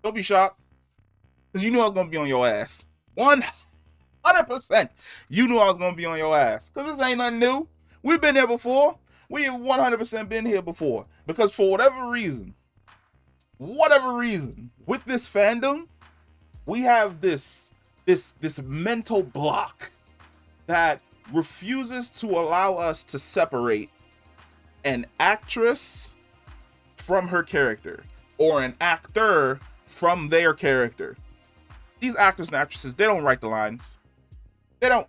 Don't be shocked. Because you knew I was going to be on your ass. 100%. You knew I was going to be on your ass. Because this ain't nothing new. We've been here before. We have 100% been here before. Because for whatever reason, with this fandom, we have this mental block that refuses to allow us to separate an actress from her character or an actor from their character. These actors and actresses, they don't write the lines. They don't.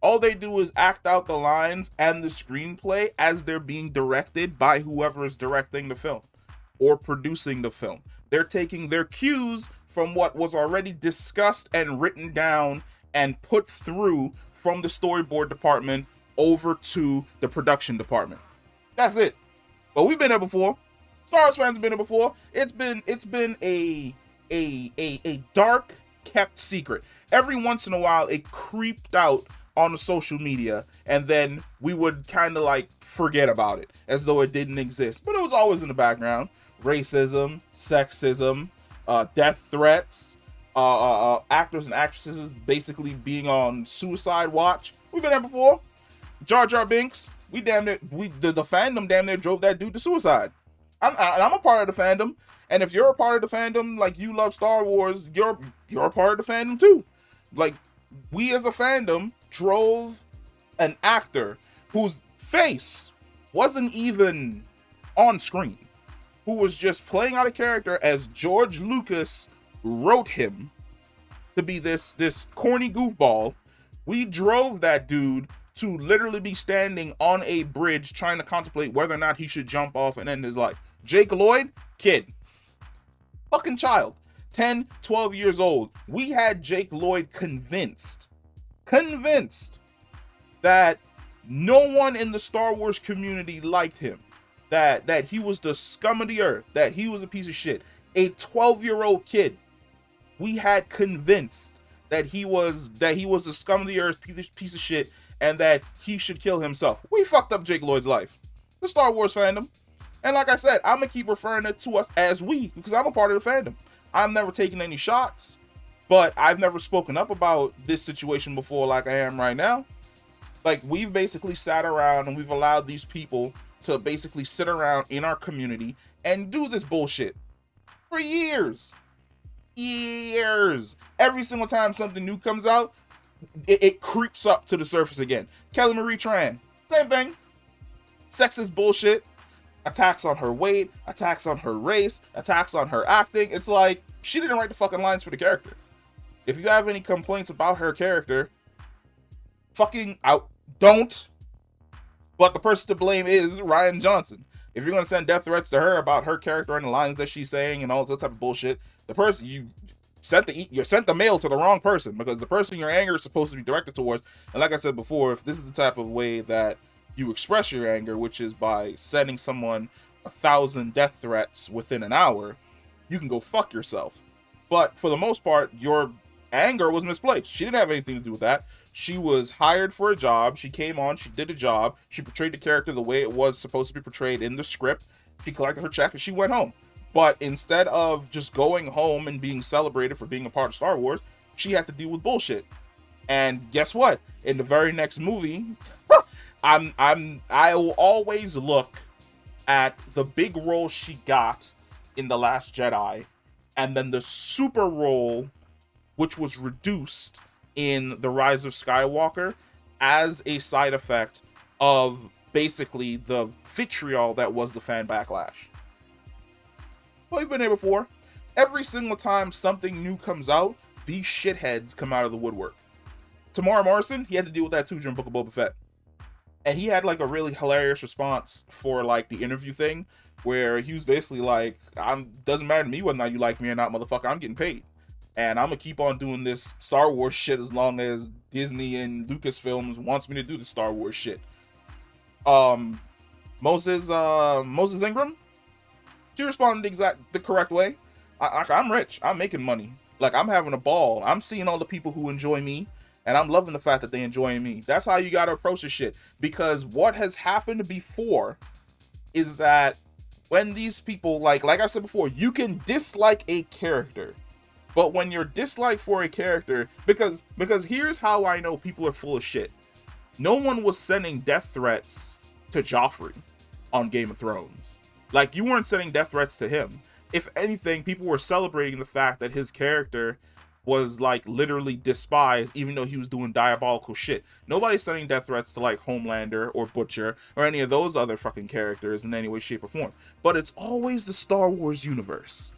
All they do is act out the lines and the screenplay as they're being directed by whoever is directing the film or producing the film. They're taking their cues from what was already discussed and written down and put through from the storyboard department over to the production department. That's it. But we've been there before. Star Wars fans have been there before. It's been a dark kept secret. Every once in a while it creeped out on the social media, and then we would kind of like forget about it as though it didn't exist. But it was always in the background. Racism, sexism, death threats, actors and actresses basically being on suicide watch. We've been there before. Jar Jar Binks, the fandom damn near drove that dude to suicide. I'm a part of the fandom, and if you're a part of the fandom, like you love Star Wars, you're a part of the fandom too. Like, we as a fandom drove an actor whose face wasn't even on screen, who was just playing out a character as George Lucas wrote him to be this corny goofball. We drove that dude to literally be standing on a bridge trying to contemplate whether or not he should jump off and end his life. Jake Lloyd, kid. Fucking child. 10, 12 years old. We had Jake Lloyd convinced that no one in the Star Wars community liked him. That he was the scum of the earth. That he was a piece of shit. A 12-year-old kid. We had convinced that he was the scum of the earth, piece of shit, and that he should kill himself. We fucked up Jake Lloyd's life. The Star Wars fandom. And like I said, I'm going to keep referring it to us as we, because I'm a part of the fandom. I've never taken any shots, but I've never spoken up about this situation before like I am right now. Like, we've basically sat around and we've allowed these people to basically sit around in our community and do this bullshit for years. Every single time something new comes out, it creeps up to the surface again. Kelly Marie Tran, same thing. Sexist bullshit. Attacks on her weight, attacks on her race, attacks on her acting. It's like, she didn't write the fucking lines for the character. If you have any complaints about her character, fucking out. Don't. But the person to blame is Rian Johnson. If you're going to send death threats to her about her character and the lines that she's saying and all that type of bullshit, the person you sent the mail to the wrong person, because the person your anger is supposed to be directed towards. And like I said before, if this is the type of way that you express your anger, which is by sending someone 1,000 death threats within an hour, you can go fuck yourself. But for the most part, your anger was misplaced. She didn't have anything to do with that. She was hired for a job. She came on, she did a job. She portrayed the character the way it was supposed to be portrayed in the script. She collected her check and she went home. But instead of just going home and being celebrated for being a part of Star Wars, she had to deal with bullshit. And guess what? In the very next movie, I will always look at the big role she got in The Last Jedi, and then the super role, which was reduced in The Rise of Skywalker, as a side effect of basically the vitriol that was the fan backlash. Well, we've been here before. Every single time something new comes out, these shitheads come out of the woodwork. Tamara Morrison, he had to deal with that too during Book of Boba Fett. And he had like a really hilarious response for like the interview thing, where he was basically like, doesn't matter to me whether or not you like me or not, motherfucker, I'm getting paid. And I'm gonna keep on doing this Star Wars shit as long as Disney and Lucasfilms wants me to do the Star Wars shit. Moses Ingram, she responded the correct way. I'm rich. I'm making money. Like, I'm having a ball. I'm seeing all the people who enjoy me, and I'm loving the fact that they enjoy me. That's how you gotta approach this shit. Because what has happened before is that when these people, like I said before, you can dislike a character, but when your dislike for a character, because here's how I know people are full of shit. No one was sending death threats to Joffrey on Game of Thrones. Like, you weren't sending death threats to him. If anything, people were celebrating the fact that his character was like literally despised, even though he was doing diabolical shit. Nobody's sending death threats to like Homelander or Butcher or any of those other fucking characters in any way, shape, or form. But it's always the Star Wars universe.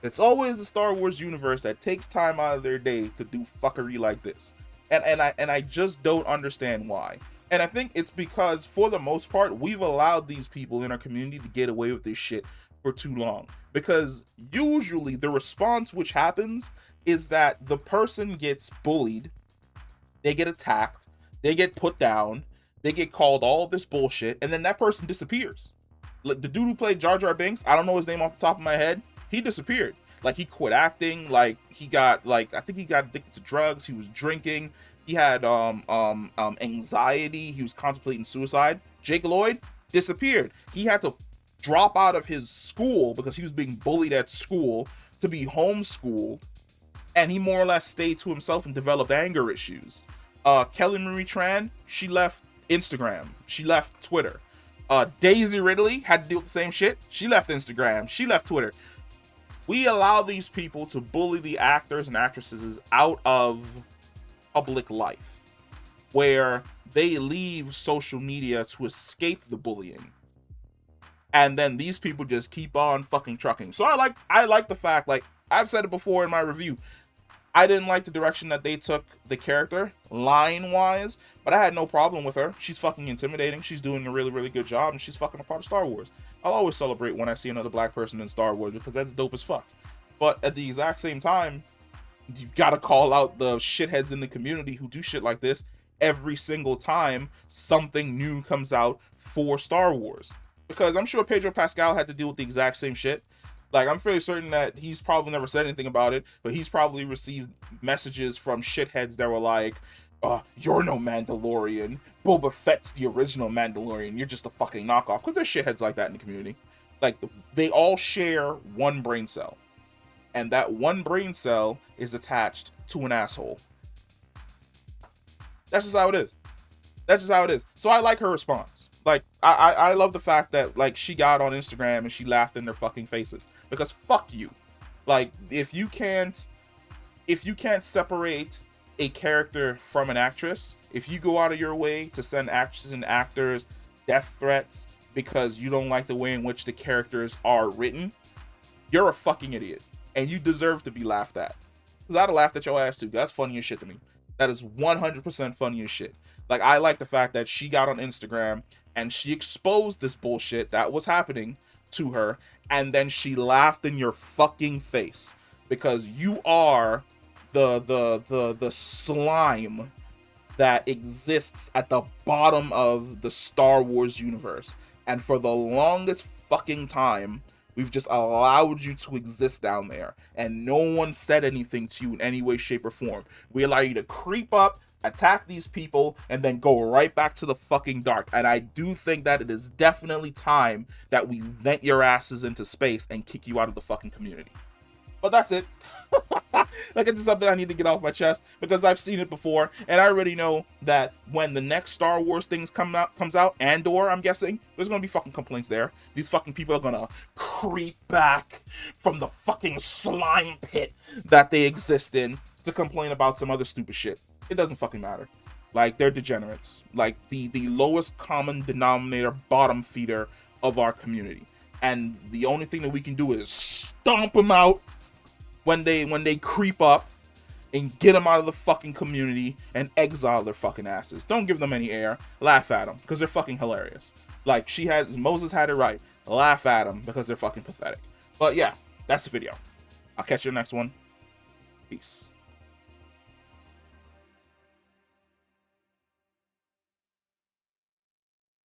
It's always the Star Wars universe that takes time out of their day to do fuckery like this. And I just don't understand why. And I think it's because, for the most part, we've allowed these people in our community to get away with this shit for too long. Because usually the response which happens is that the person gets bullied, they get attacked, they get put down, they get called all this bullshit, and then that person disappears. Like, the dude who played Jar Jar Binks, I don't know his name off the top of my head, he disappeared. Like, he quit acting, like, he got, like, I think he got addicted to drugs, he was drinking, he had anxiety, he was contemplating suicide. Jake Lloyd disappeared. He had to drop out of his school because he was being bullied at school to be homeschooled, and he more or less stayed to himself and developed anger issues. Kelly Marie Tran, she left Instagram, she left Twitter. Daisy Ridley had to deal with the same shit. She left Instagram, she left Twitter. We allow these people to bully the actors and actresses out of public life, where they leave social media to escape the bullying. And then these people just keep on fucking trucking. So I like the fact, like I've said it before in my review, I didn't like the direction that they took the character line-wise, but I had no problem with her. She's fucking intimidating. She's doing a really, really good job, and she's fucking a part of Star Wars. I'll always celebrate when I see another black person in Star Wars, because that's dope as fuck. But at the exact same time, you gotta call out the shitheads in the community who do shit like this every single time something new comes out for Star Wars. Because I'm sure Pedro Pascal had to deal with the exact same shit. Like, I'm fairly certain that he's probably never said anything about it, but he's probably received messages from shitheads that were like, you're no Mandalorian. Boba Fett's the original Mandalorian. You're just a fucking knockoff. Because there's shitheads like that in the community. Like, they all share one brain cell. And that one brain cell is attached to an asshole. That's just how it is. That's just how it is. So I like her response. Like, I love the fact that, like, she got on Instagram and she laughed in their fucking faces. Because fuck you. Like, if you can't separate a character from an actress, if you go out of your way to send actresses and actors death threats because you don't like the way in which the characters are written, you're a fucking idiot. And you deserve to be laughed at. Because I'd have laughed at your ass too. That's funny as shit to me. That is 100% funny as shit. Like, I like the fact that she got on Instagram and she exposed this bullshit that was happening to her, and then she laughed in your fucking face because you are the slime that exists at the bottom of the Star Wars universe. And for the longest fucking time, we've just allowed you to exist down there, and no one said anything to you in any way, shape, or form. We allow you to creep up, attack these people, and then go right back to the fucking dark. And I do think that it is definitely time that we vent your asses into space and kick you out of the fucking community. But that's it. Like, it's just something I need to get off my chest, because I've seen it before, and I already know that when the next Star Wars things comes out, Andor, I'm guessing, there's gonna be fucking complaints there. These fucking people are gonna creep back from the fucking slime pit that they exist in to complain about some other stupid shit. It doesn't fucking matter. Like, they're degenerates. Like, the lowest common denominator, bottom feeder of our community. And the only thing that we can do is stomp them out when they creep up, and get them out of the fucking community and exile their fucking asses. Don't give them any air. Laugh at them, because they're fucking hilarious. Like, Moses had it right. Laugh at them, because they're fucking pathetic. But yeah, that's the video. I'll catch you in the next one. Peace.